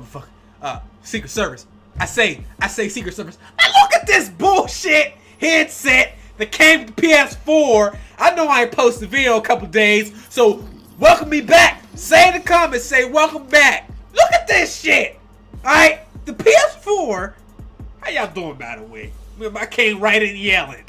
motherfucker, Secret Service. I say Secret Service. Now look at this bullshit headset that came to PS4. I know I ain't posted a video in a couple days, so welcome me back. Say in the comments, say welcome back. Look at this shit. Alright, the PS4. How y'all doing, by the way? I came right in yelling.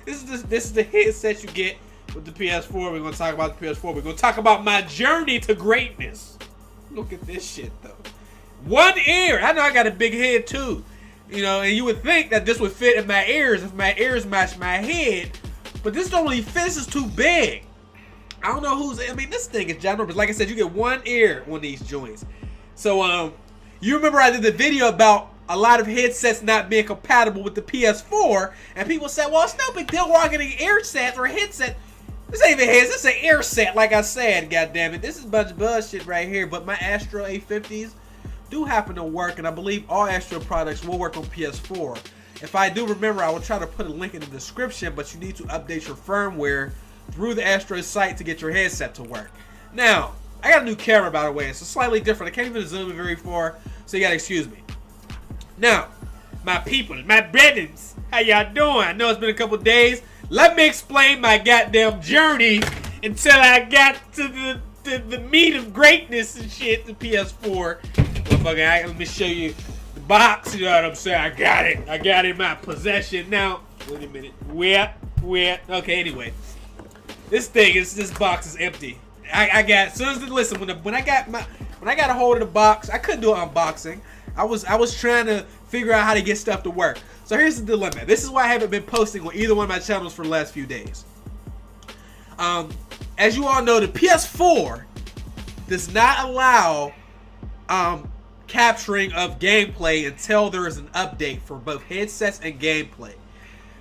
This is the headset you get with the PS4. We're gonna talk about the PS4. We're gonna talk about my journey to greatness. Look at this shit though. One ear. I know I got a big head too. You know, and you would think that this would fit in my ears if my ears match my head. But this don't really fit. This is too big. I don't know who's. I mean, this thing is ginormous. Like I said, you get one ear on these joints. So, you remember I did the video about a lot of headsets not being compatible with the PS4, and people said, well, it's no big deal. We're all getting ear sets or a headset. This ain't even a headset. This is an ear set, like I said. God damn it. This is a bunch of bullshit right here. But my Astro A50s do happen to work, and I believe all Astro products will work on PS4. If I do remember, I will try to put a link in the description, but you need to update your firmware through the Astro site to get your headset to work. Now, I got a new camera, by the way. It's slightly different. I can't even zoom in very far, so you gotta excuse me. Now, my people, my brethrens, how y'all doing? I know it's been a couple days. Let me explain my goddamn journey until I got to the meat of greatness and shit, the PS4. Let me show you the box, you know what I'm saying? I got it in my possession. Now, wait a minute. Where? Okay, anyway. This box is empty. I got, as soon as, listen, when I got a hold of the box, I couldn't do an unboxing. I was trying to figure out how to get stuff to work. So here's the dilemma. This is why I haven't been posting on either one of my channels for the last few days. As you all know, the PS4 does not allow capturing of gameplay until there is an update for both headsets and gameplay.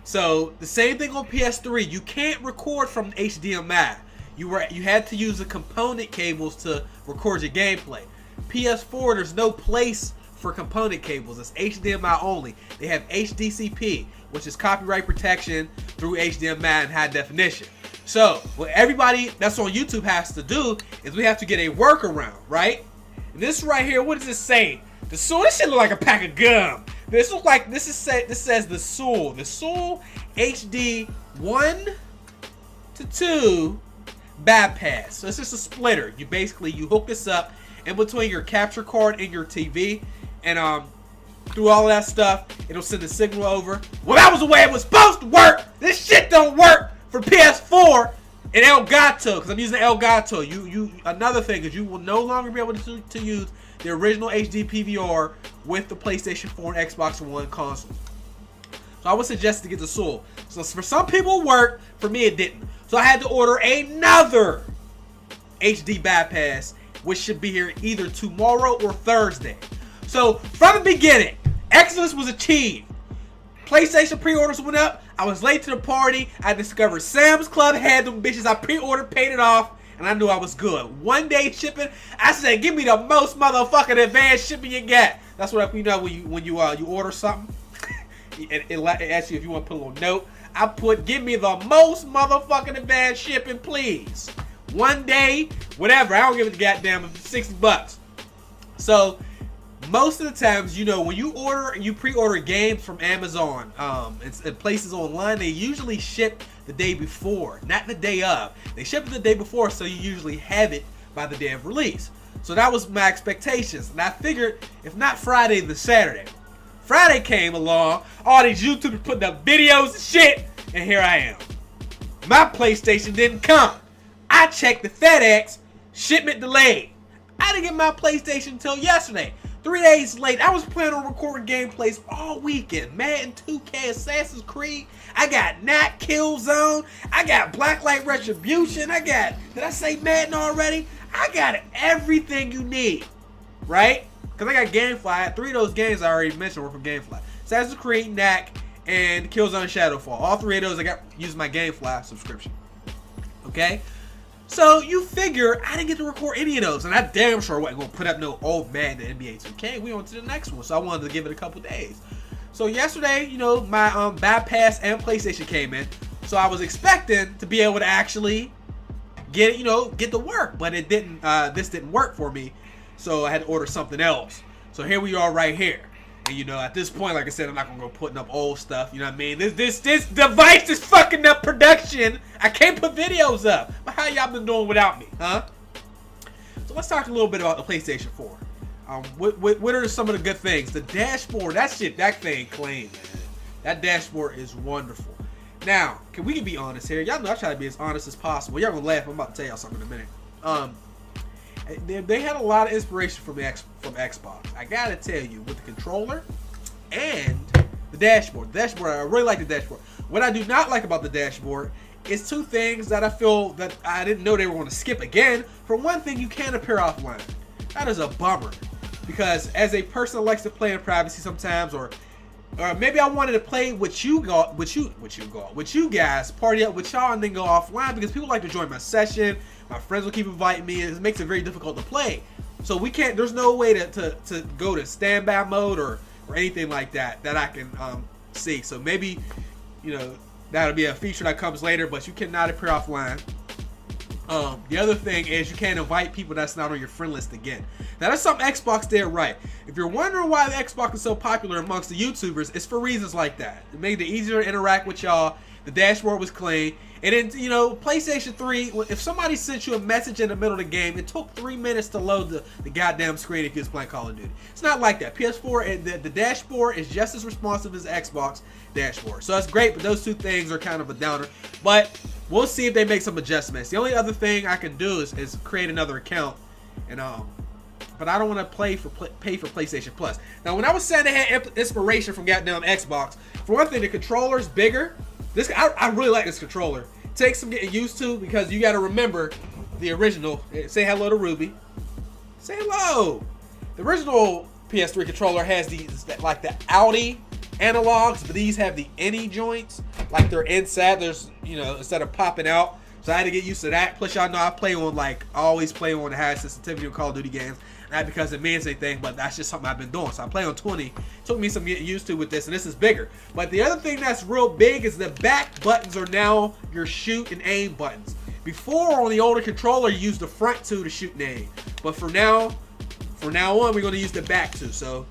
So the same thing on PS3. You can't record from HDMI. You had to use the component cables to record your gameplay. PS4, there's no place for component cables. It's HDMI only. They have HDCP, which is copyright protection through HDMI and high definition. So what everybody that's on YouTube has to do is we have to get a workaround, right? And this right here, what does it say? The Soul. This shit look like a pack of gum. This says the Soul. The Soul HD 1 to 2 bypass. So it's just a splitter. You hook this up in between your capture card and your TV, and through all of that stuff, it'll send the signal over. Well, that was the way it was supposed to work. This shit don't work for PS4 and Elgato, because I'm using Elgato. Another thing is you will no longer be able to use the original HD PVR with the PlayStation 4 and Xbox One console. So I would suggest to get the Soul. So for some people it worked, for me it didn't. So I had to order another HD bypass, which should be here either tomorrow or Thursday. So from the beginning, excellence was achieved. PlayStation pre-orders went up. I was late to the party. I discovered Sam's Club had them bitches. I pre-ordered, paid it off, and I knew I was good. 1 day shipping. I said, give me the most motherfucking advanced shipping you got. That's what, you know, when you order something, it asks you if you want to put a little note. I put, give me the most motherfucking advanced shipping, please. 1 day, whatever. I don't give a goddamn if it's $60. So most of the times, you know, when you pre-order games from Amazon and places online, they usually ship the day before, not the day of. They ship it the day before, so you usually have it by the day of release. So that was my expectations, and I figured if not Friday, then Saturday. Friday came along, all these YouTubers putting up videos and shit, and here I am. My PlayStation didn't come. I checked the FedEx, shipment delayed. I didn't get my PlayStation until yesterday. 3 days late. I was planning on recording gameplays all weekend. Madden 2K, Assassin's Creed. I got Not Killzone. I got Blacklight Retribution. Did I say Madden already? I got everything you need, right? Because I got Gamefly. 3 of those games I already mentioned were from Gamefly. Assassin's Creed, Knack, and Killzone Shadowfall. All 3 of those I got using my Gamefly subscription. Okay? So you figure I didn't get to record any of those, and I damn sure wasn't gonna put up no old Madden NBA 2K. We on to the next one, so I wanted to give it a couple days. So yesterday, you know, my bypass and PlayStation came in, so I was expecting to be able to actually get it, you know, get to work, but it didn't. This didn't work for me, so I had to order something else. So here we are right here. And you know, at this point, like I said, I'm not gonna go putting up old stuff. You know what I mean? This device is fucking up production. I can't put videos up. But how y'all been doing without me, huh? So let's talk a little bit about the PlayStation 4. What are some of the good things? The dashboard, that thing clean, man. That dashboard is wonderful. Now, we can be honest here. Y'all know I try to be as honest as possible. Y'all gonna laugh. I'm about to tell y'all something in a minute. They had a lot of inspiration from Xbox. I gotta tell you, with the controller and the dashboard. The dashboard, I really like the dashboard. What I do not like about the dashboard is two things that I feel that I didn't know they were going to skip again. For one thing, you can't appear offline. That is a bummer, because as a person that likes to play in privacy sometimes, or maybe I wanted to play with you guys, party up with y'all, and then go offline, because people like to join my session. My friends will keep inviting me, and it makes it very difficult to play. So we can't. There's no way to go to standby mode or anything like that I can see. So maybe, you know, that'll be a feature that comes later, but you cannot appear offline. The other thing is you can't invite people that's not on your friend list again. Now that's something Xbox did right. If you're wondering why the Xbox is so popular amongst the YouTubers, it's for reasons like that. It made it easier to interact with y'all. The dashboard was clean. And then, you know, PlayStation 3, if somebody sent you a message in the middle of the game, it took 3 minutes to load the goddamn screen if you was playing Call of Duty. It's not like that. PS4, the dashboard is just as responsive as the Xbox dashboard. So that's great, but those two things are kind of a downer. But we'll see if they make some adjustments. The only other thing I can do is create another account, and but I don't want to pay for PlayStation Plus. Now, when I was saying they had inspiration from goddamn Xbox, for one thing, the controller's bigger. I really like this controller. It takes some getting used to, because you got to remember the original. Say hello to Ruby. Say hello. The original PS3 controller has these, like the Audi analogs, but these have the any joints, like they're inside. There's, you know, instead of popping out. So I had to get used to that. Plus, y'all know I always play on the high sensitivity on Call of Duty games. Not because it means anything, but that's just something I've been doing. So I play on 20. It took me some getting used to with this, and this is bigger. But the other thing that's real big is the back buttons are now your shoot and aim buttons. Before, on the older controller, you used the front two to shoot and aim. But from now on, we're going to use the back two. So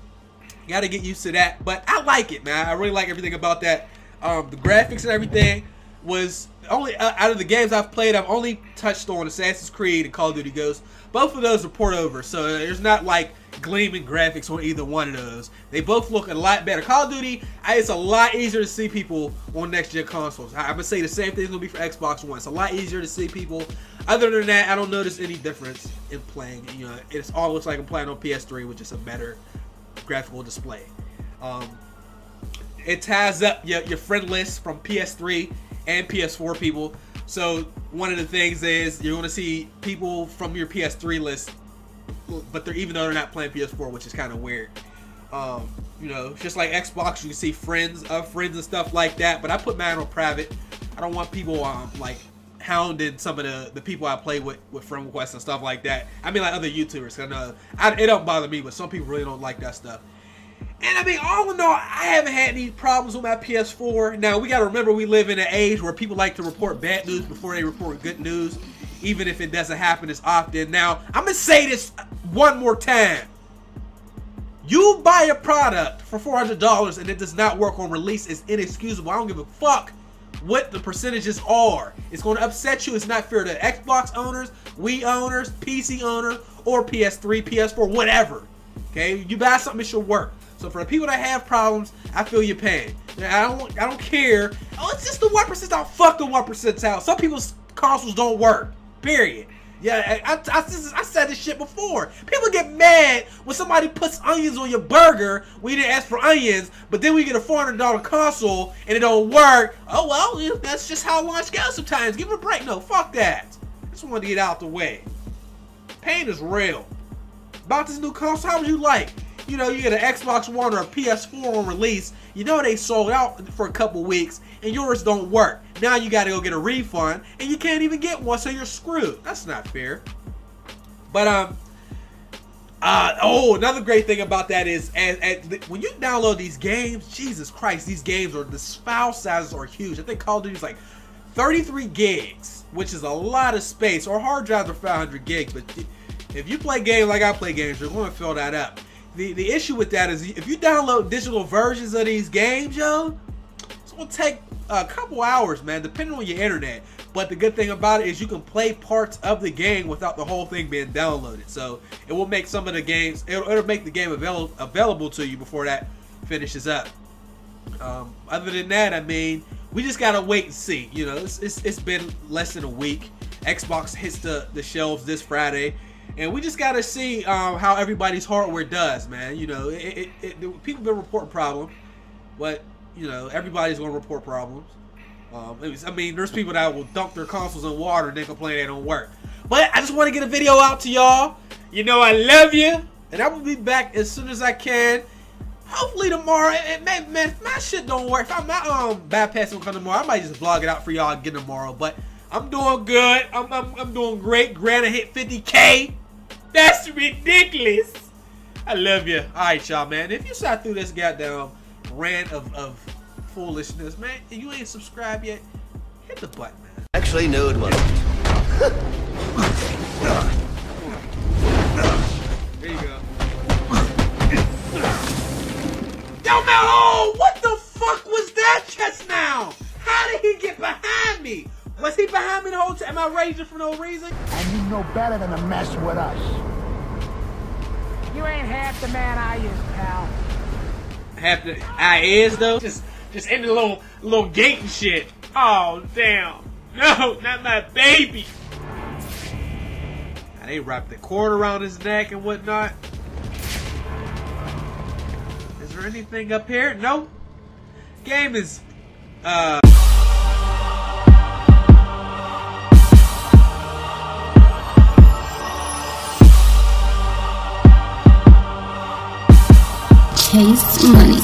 you got to get used to that. But I like it, man. I really like everything about that. The graphics and everything was only out of the games I've played, I've only touched on Assassin's Creed and Call of Duty Ghosts. Both of those are port over, so there's not like gleaming graphics on either one of those. They both look a lot better. Call of Duty, it's a lot easier to see people on next gen consoles. I'm gonna say the same thing's gonna be for Xbox One. It's a lot easier to see people. Other than that, I don't notice any difference in playing. You know, it's all looks like I'm playing on PS3, which is a better graphical display. It ties up your friend list from PS3 and PS4 people. So one of the things is you're going to see people from your PS3 list, but even though they're not playing PS4, which is kind of weird. You know, just like Xbox, you can see friends of friends and stuff like that. But I put mine on private. I don't want people like hounding some of the people I play with friend requests and stuff like that. I mean, like other YouTubers. I know it don't bother me, but some people really don't like that stuff. And I mean, all in all, I haven't had any problems with my PS4. Now, we got to remember we live in an age where people like to report bad news before they report good news, even if it doesn't happen as often. Now, I'm going to say this one more time. You buy a product for $400 and it does not work on release, is inexcusable. I don't give a fuck what the percentages are. It's going to upset you. It's not fair to Xbox owners, Wii owners, PC owners, or PS3, PS4, whatever. Okay? You buy something, it should work. So for the people that have problems, I feel your pain. I don't care. Oh, it's just the 1%. I'll fuck the 1% out. Some people's consoles don't work. Period. Yeah, I said this shit before. People get mad when somebody puts onions on your burger when you didn't ask for onions, but then we get a $400 console and it don't work. Oh well, that's just how launch goes sometimes. Give it a break. No, fuck that. I just wanted to get out the way. Pain is real. About this new console, how would you like? You know, you get an Xbox One or a PS4 on release, you know they sold out for a couple weeks, and yours don't work. Now you gotta go get a refund, and you can't even get one, so you're screwed. That's not fair. But, another great thing about that is, when you download these games, Jesus Christ, these games the file sizes are huge. I think Call of Duty is like 33 gigs, which is a lot of space, or hard drives are 500 gigs, but If you play games like I play games, you're going to fill that up. The issue with that is if you download digital versions of these games, yo, it's going to take a couple hours, man, depending on your internet. But the good thing about it is you can play parts of the game without the whole thing being downloaded. So it will make some of the games, it'll make the game available to you before that finishes up. Other than that, I mean, we just gotta wait and see. You know, it's been less than a week. Xbox hits the shelves this Friday, and we just gotta see how everybody's hardware does, man. You know, people been reporting problems, but you know, everybody's gonna report problems. I mean, there's people that will dunk their consoles in water and then complain they don't work. But I just want to get a video out to y'all. You know I love you, and I will be back as soon as I can. Hopefully tomorrow. Man, my shit don't work. If my bad pass will come tomorrow, I might just vlog it out for y'all again tomorrow. But I'm doing good. I'm doing great. Granted, hit 50K. That's ridiculous. I love you. All right, y'all, man. If you sat through this goddamn rant of foolishness, man, and you ain't subscribed yet, hit the button, man. Actually, no, it wasn't. There you go. Yo, man, oh, what the fuck was that just now? How did he get behind me? Was he behind me the whole time? Am I raging for no reason? And you know better than to mess with us. You ain't half the man I is, pal. Half the I is though? Just in the little gate and shit. Oh damn. No, not my baby. Now they wrapped the cord around his neck and whatnot. Is there anything up here? No. Game is Chase money.